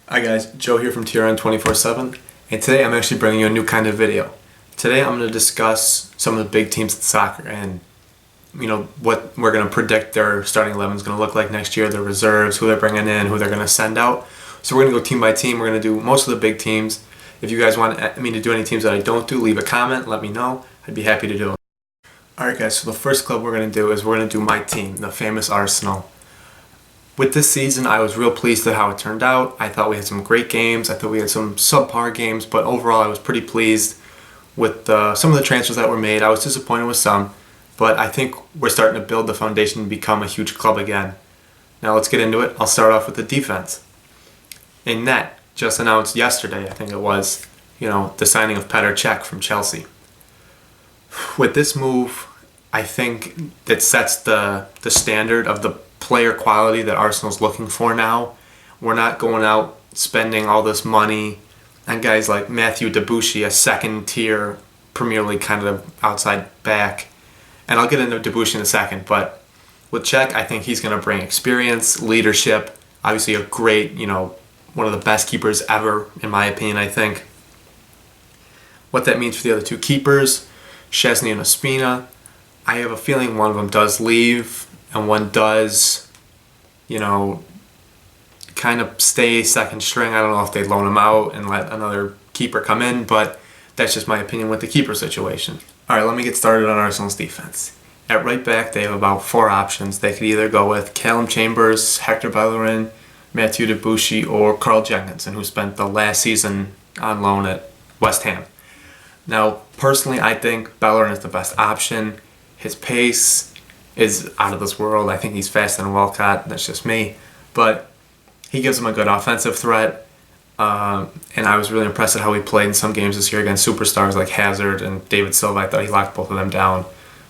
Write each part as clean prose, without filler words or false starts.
Hi guys, Joe here from TRN 24/7, and today I'm actually bringing you a new kind of video. Today I'm going to discuss some of the big teams in soccer and what we're going to predict their starting 11 is going to look like next year, their reserves, who they're bringing in, who they're going to send out. So we're going to go team by team. We're going to do most of the big teams. If you guys want me to do any teams that I don't do, leave a comment, let me know. I'd be happy to do them. Alright guys, so the first club we're going to do is we're going to do my team, the famous Arsenal. With this season, I was real pleased at how it turned out. I thought we had some great games. I thought we had some subpar games, but overall I was pretty pleased with some of the transfers that were made. I was disappointed with some, but I think we're starting to build the foundation to become a huge club again. Now let's get into it. I'll start off with the defense. In net, just announced yesterday, I think it was, the signing of Petr Cech from Chelsea. With this move, I think that sets the standard of the player quality that Arsenal's looking for now. We're not going out spending all this money on guys like Mathieu Debuchy, a second tier Premier League kind of outside back. And I'll get into Debuchy in a second, but with Cech, I think he's going to bring experience, leadership, obviously a great, one of the best keepers ever, in my opinion, I think. What that means for the other two keepers, Szczesny and Ospina, I have a feeling one of them does leave and one does, kind of stay second string. I don't know if they loan him out and let another keeper come in, but that's just my opinion with the keeper situation. All right, let me get started on Arsenal's defense. At right back, they have about 4 options. They could either go with Callum Chambers, Hector Bellerin, Mathieu Debuchy, or Carl Jenkinson, who spent the last season on loan at West Ham. Now, personally, I think Bellerin is the best option. His pace is out of this world. I think he's faster than Walcott. That's just me. But he gives him a good offensive threat. And I was really impressed at how he played in some games this year against superstars like Hazard and David Silva. I thought he locked both of them down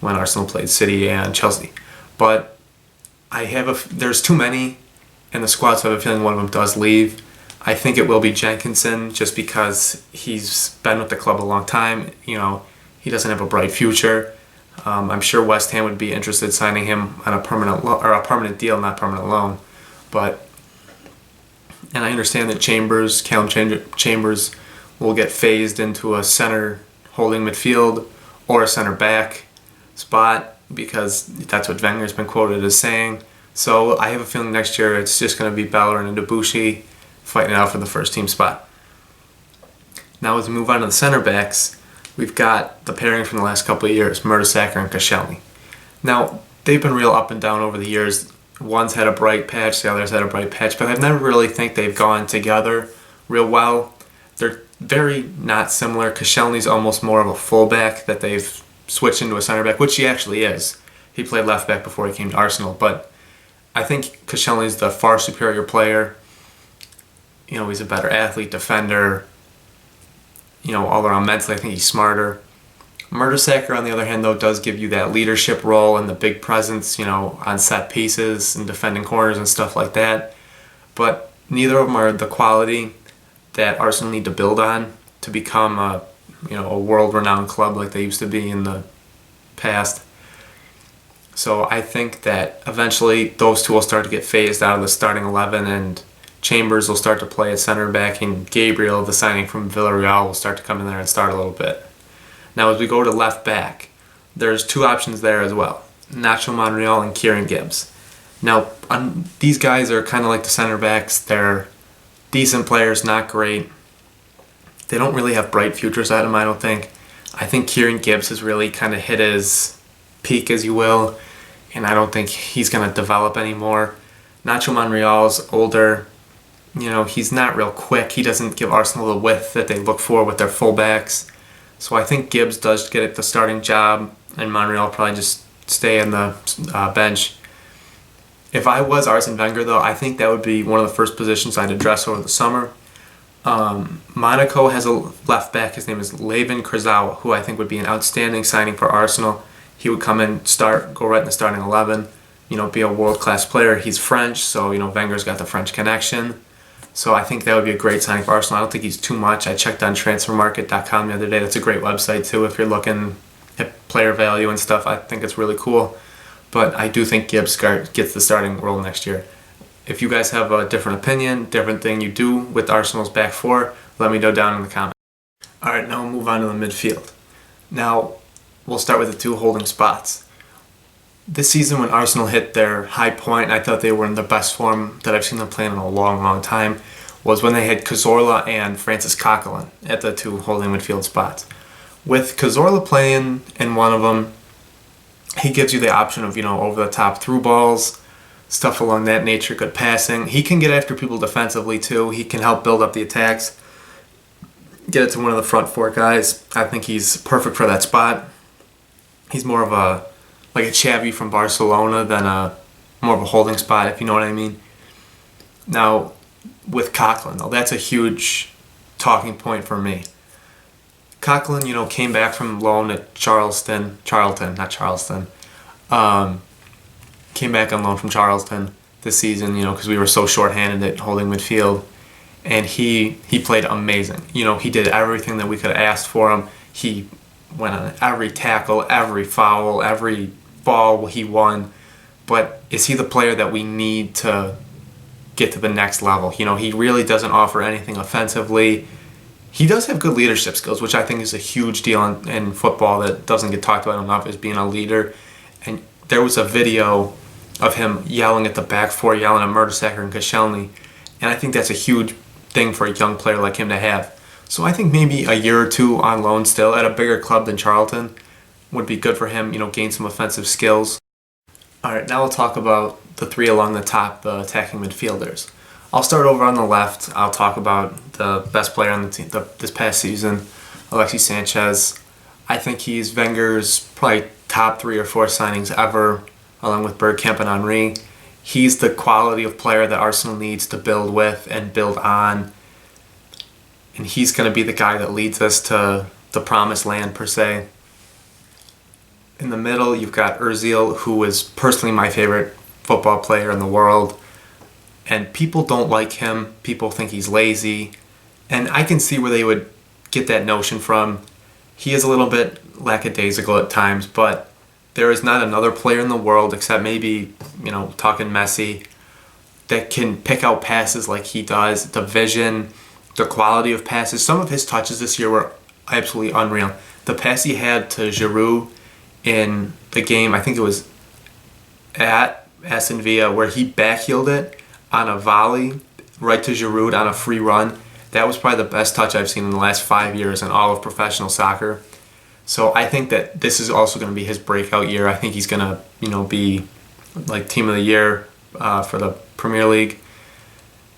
when Arsenal played City and Chelsea. But there's too many in the squad, so I have a feeling one of them does leave. I think it will be Jenkinson just because he's been with the club a long time. He doesn't have a bright future. I'm sure West Ham would be interested in signing him on a permanent deal, not permanent loan. And I understand that Callum Chambers will get phased into a center holding midfield or a center back spot because that's what Wenger's been quoted as saying. So I have a feeling next year it's just going to be Bellerin and Debuchy fighting it out for the first team spot. Now as we move on to the center backs, we've got the pairing from the last couple of years, Mertesacker and Koscielny. Now, they've been real up and down over the years. One's had a bright patch, the other's had a bright patch, but I never really think they've gone together real well. They're very not similar. Koscielny's almost more of a fullback that they've switched into a center back, which he actually is. He played left back before he came to Arsenal, but I think Koscielny's the far superior player. He's a better athlete, defender, all around mentally, I think he's smarter. Mertesacker, on the other hand, though, does give you that leadership role and the big presence, on set pieces and defending corners and stuff like that. But neither of them are the quality that Arsenal need to build on to become a world-renowned club like they used to be in the past. So I think that eventually those two will start to get phased out of the starting 11 and Chambers will start to play at center back, and Gabriel, the signing from Villarreal, will start to come in there and start a little bit. Now, as we go to left back, there's 2 options there as well: Nacho Monreal and Kieran Gibbs. Now, these guys are kind of like the center backs. They're decent players, not great. They don't really have bright futures at them, I don't think. I think Kieran Gibbs has really kind of hit his peak, as you will, and I don't think he's going to develop anymore. Nacho Monreal's older. He's not real quick. He doesn't give Arsenal the width that they look for with their fullbacks. So I think Gibbs does get the starting job, and Monreal will probably just stay in the bench. If I was Arsene Wenger, though, I think that would be one of the first positions I'd address over the summer. Monaco has a left back. His name is Layvin Kurzawa, who I think would be an outstanding signing for Arsenal. He would come in, go right in the starting 11, be a world-class player. He's French, so, Wenger's got the French connection. So I think that would be a great signing for Arsenal. I don't think he's too much. I checked on transfermarket.com the other day. That's a great website too if you're looking at player value and stuff. I think it's really cool. But I do think Gibbs gets the starting role next year. If you guys have a different opinion, different thing you do with Arsenal's back four, let me know down in the comments. Alright, now we'll move on to the midfield. Now, we'll start with the two holding spots. This season when Arsenal hit their high point, I thought they were in the best form that I've seen them play in a long, long time, was when they had Cazorla and Francis Coquelin at the two holding midfield spots. With Cazorla playing in one of them, he gives you the option of, over the top through balls, stuff along that nature, good passing. He can get after people defensively too. He can help build up the attacks, get it to one of the front four guys. I think he's perfect for that spot. He's more of a Xavi from Barcelona than more of a holding spot, if you know what I mean. Now, with Coquelin, though, that's a huge talking point for me. Coquelin, came back from loan at Charlton. Came back on loan from Charlton this season, because we were so shorthanded at holding midfield. And he played amazing. He did everything that we could have asked for him. He went on every tackle, every foul, every ball he won. But is he the player that we need to get to the next level? He really doesn't offer anything offensively. He does have good leadership skills, which I think is a huge deal in football that doesn't get talked about enough, as being a leader. And there was a video of him yelling at the back four, yelling at Mertesacker and Koscielny. And I think that's a huge thing for a young player like him to have. So I think maybe a year or two on loan still at a bigger club than Charlton would be good for him, gain some offensive skills. All right, now we'll talk about the three along the top, the attacking midfielders. I'll start over on the left. I'll talk about the best player on the team this past season, Alexis Sanchez. I think he's Wenger's probably top 3 or 4 signings ever, along with Bergkamp and Henry. He's the quality of player that Arsenal needs to build with and build on. And he's going to be the guy that leads us to the promised land, per se. In the middle, you've got Ozil, who is personally my favorite football player in the world. And people don't like him. People think he's lazy. And I can see where they would get that notion from. He is a little bit lackadaisical at times, but there is not another player in the world, except maybe, talking Messi, that can pick out passes like he does. The vision, the quality of passes. Some of his touches this year were absolutely unreal. The pass he had to Giroud in the game, I think it was at Aston Villa, where he backheeled it on a volley right to Giroud on a free run. That was probably the best touch I've seen in the last 5 years in all of professional soccer. So I think that this is also going to be his breakout year. I think he's going to, be like team of the year for the Premier League.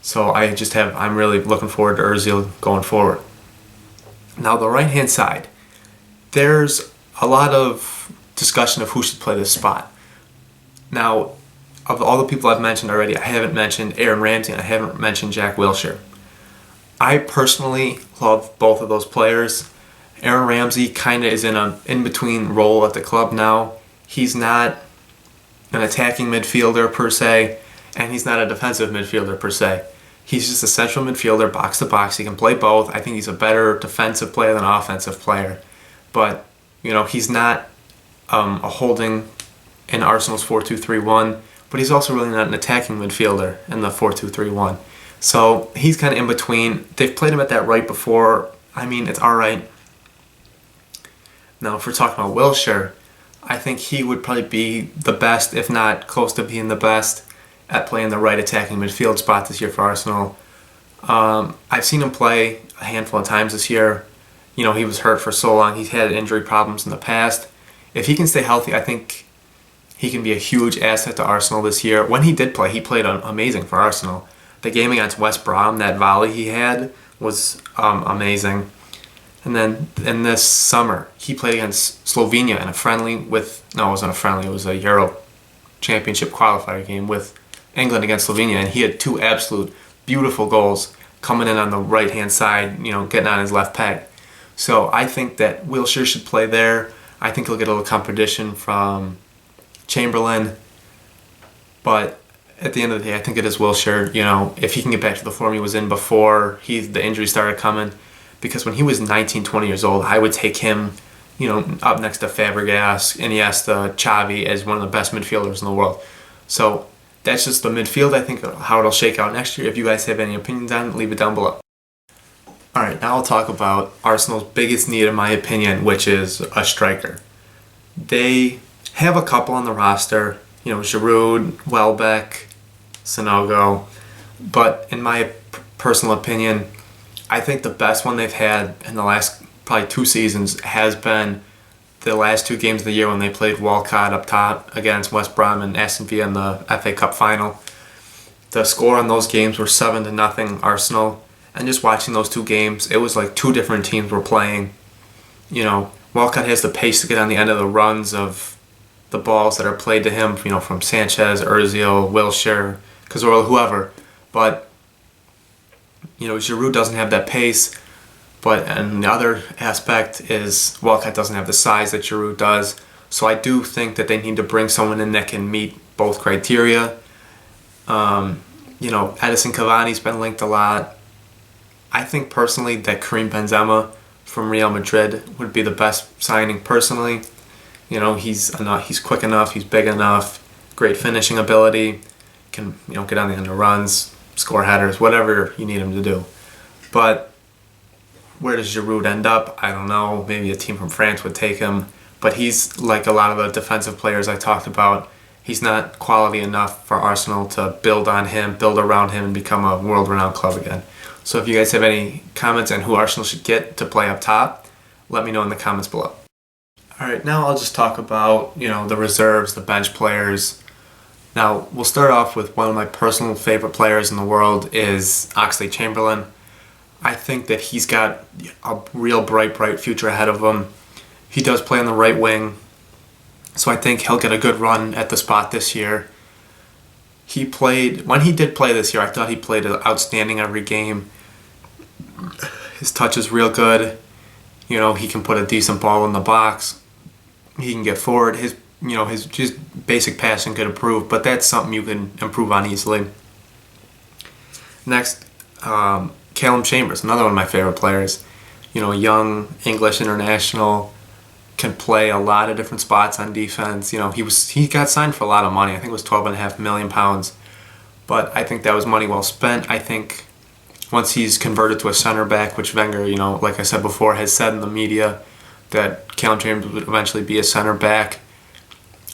So I'm really looking forward to Ozil going forward. Now the right-hand side, there's a lot of discussion of who should play this spot. Now, of all the people I've mentioned already, I haven't mentioned Aaron Ramsey and I haven't mentioned Jack Wilshere. I personally love both of those players. Aaron Ramsey kind of is in an in-between role at the club now. He's not an attacking midfielder per se, and he's not a defensive midfielder per se. He's just a central midfielder, box to box. He can play both. I think he's a better defensive player than an offensive player. But, he's not a holding in Arsenal's 4-2-3-1, but he's also really not an attacking midfielder in the 4-2-3-1. So he's kind of in between. They've played him at that right before. I mean, it's all right. Now, if we're talking about Wilshere, I think he would probably be the best, if not close to being the best, at playing the right attacking midfield spot this year for Arsenal. I've seen him play a handful of times this year. He was hurt for so long. He's had injury problems in the past. If he can stay healthy, I think he can be a huge asset to Arsenal this year. When he did play, he played amazing for Arsenal. The game against West Brom, that volley he had was amazing. And then in this summer, he played against Slovenia in a friendly it wasn't a friendly, it was a Euro Championship qualifier game with England against Slovenia, and he had 2 absolute beautiful goals coming in on the right-hand side, getting on his left peg. So I think that Wilshere should play there. I think he'll get a little competition from Chamberlain, but at the end of the day, I think it is Wilshere. If he can get back to the form he was in before the injury started coming, because when he was 19, 20 years old, I would take him, up next to Fabregas, Iniesta, Xavi as one of the best midfielders in the world. So that's just the midfield. I think how it'll shake out next year. If you guys have any opinions on it, leave it down below. Alright, now I'll talk about Arsenal's biggest need in my opinion, which is a striker. They have a couple on the roster, Giroud, Welbeck, Sanogo, but in my personal opinion, I think the best one they've had in the last probably 2 seasons has been the last 2 games of the year when they played Walcott up top against West Brom and Aston Villa in the FA Cup final. The score on those games were 7-0 Arsenal. And just watching those 2 games, it was like 2 different teams were playing. Walcott has the pace to get on the end of the runs of the balls that are played to him, from Sanchez, Ozil, Wilshere, Cazorla, whoever. But, Giroud doesn't have that pace. But and the other aspect is Walcott doesn't have the size that Giroud does. So I do think that they need to bring someone in that can meet both criteria. Edison Cavani's been linked a lot. I think personally that Karim Benzema from Real Madrid would be the best signing personally. He's quick enough, he's big enough, great finishing ability, can get on the end of runs, score headers, whatever you need him to do. But where does Giroud end up? I don't know. Maybe a team from France would take him. But he's like a lot of the defensive players I talked about. He's not quality enough for Arsenal to build on him, build around him, and become a world-renowned club again. So if you guys have any comments on who Arsenal should get to play up top, let me know in the comments below. Alright, now I'll just talk about, the reserves, the bench players. Now, we'll start off with one of my personal favorite players in the world is Oxlade-Chamberlain. I think that he's got a real bright future ahead of him. He does play on the right wing, so I think he'll get a good run at the spot this year. When he did play this year, I thought he played outstanding every game. His touch is real good. He can put a decent ball in the box. He can get forward. His just basic passing could improve, but that's something you can improve on easily. Next, Callum Chambers, another one of my favorite players. Young English international, can play a lot of different spots on defense. He got signed for a lot of money. I think it was £12.5 million. But I think that was money well spent. I think once he's converted to a center back, which Wenger, like I said before, has said in the media that Callum Chambers would eventually be a center back.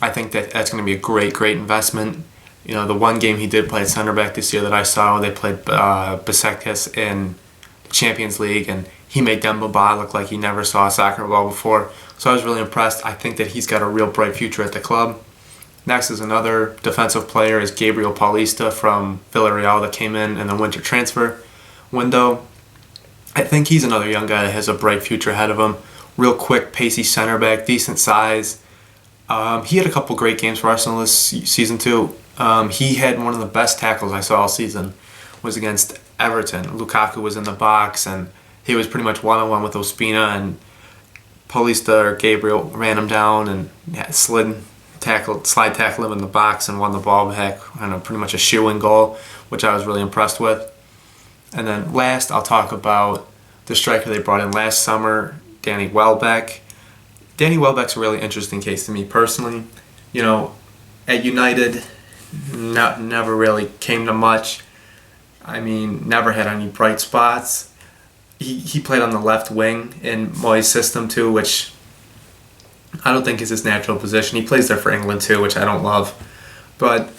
I think that's going to be a great investment. The one game he did play at center back this year that I saw, they played Besiktas in the Champions League, and he made Demba Ba look like he never saw a soccer ball before. So I was really impressed. I think that he's got a real bright future at the club. Next is another defensive player is Gabriel Paulista from Villarreal that came in the winter transfer window. I think he's another young guy that has a bright future ahead of him. Real quick, pacey center back, decent size. He had a couple great games for Arsenal this season too. He had one of the best tackles I saw all season. Was against Everton. Lukaku was in the box and he was pretty much one-on-one with Ospina, and Paulista or Gabriel ran him down and slide tackled him in the box and won the ball back. Pretty much a shoe-in goal, which I was really impressed with. And then last, I'll talk about the striker they brought in last summer, Danny Welbeck. Danny Welbeck's a really interesting case to me personally. At United, never really came to much. Never had any bright spots. He played on the left wing in Moyes' system too, which I don't think is his natural position. He plays there for England too, which I don't love. But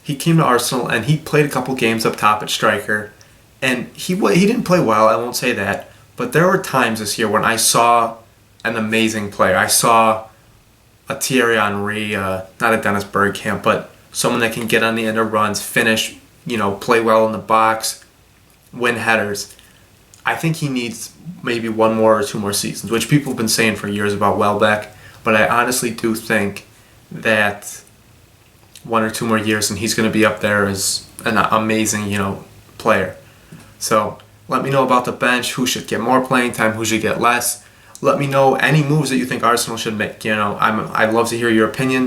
he came to Arsenal and he played a couple games up top at striker. And he didn't play well, I won't say that. But there were times this year when I saw an amazing player. I saw a Thierry Henry, not a Dennis Bergkamp, but someone that can get on the end of runs, finish, play well in the box, win headers. I think he needs maybe 1 more or 2 more seasons, which people have been saying for years about Welbeck. But I honestly do think that 1 or 2 more years and he's going to be up there as an amazing, player. So let me know about the bench, who should get more playing time, who should get less. Let me know any moves that you think Arsenal should make. I'd love to hear your opinions.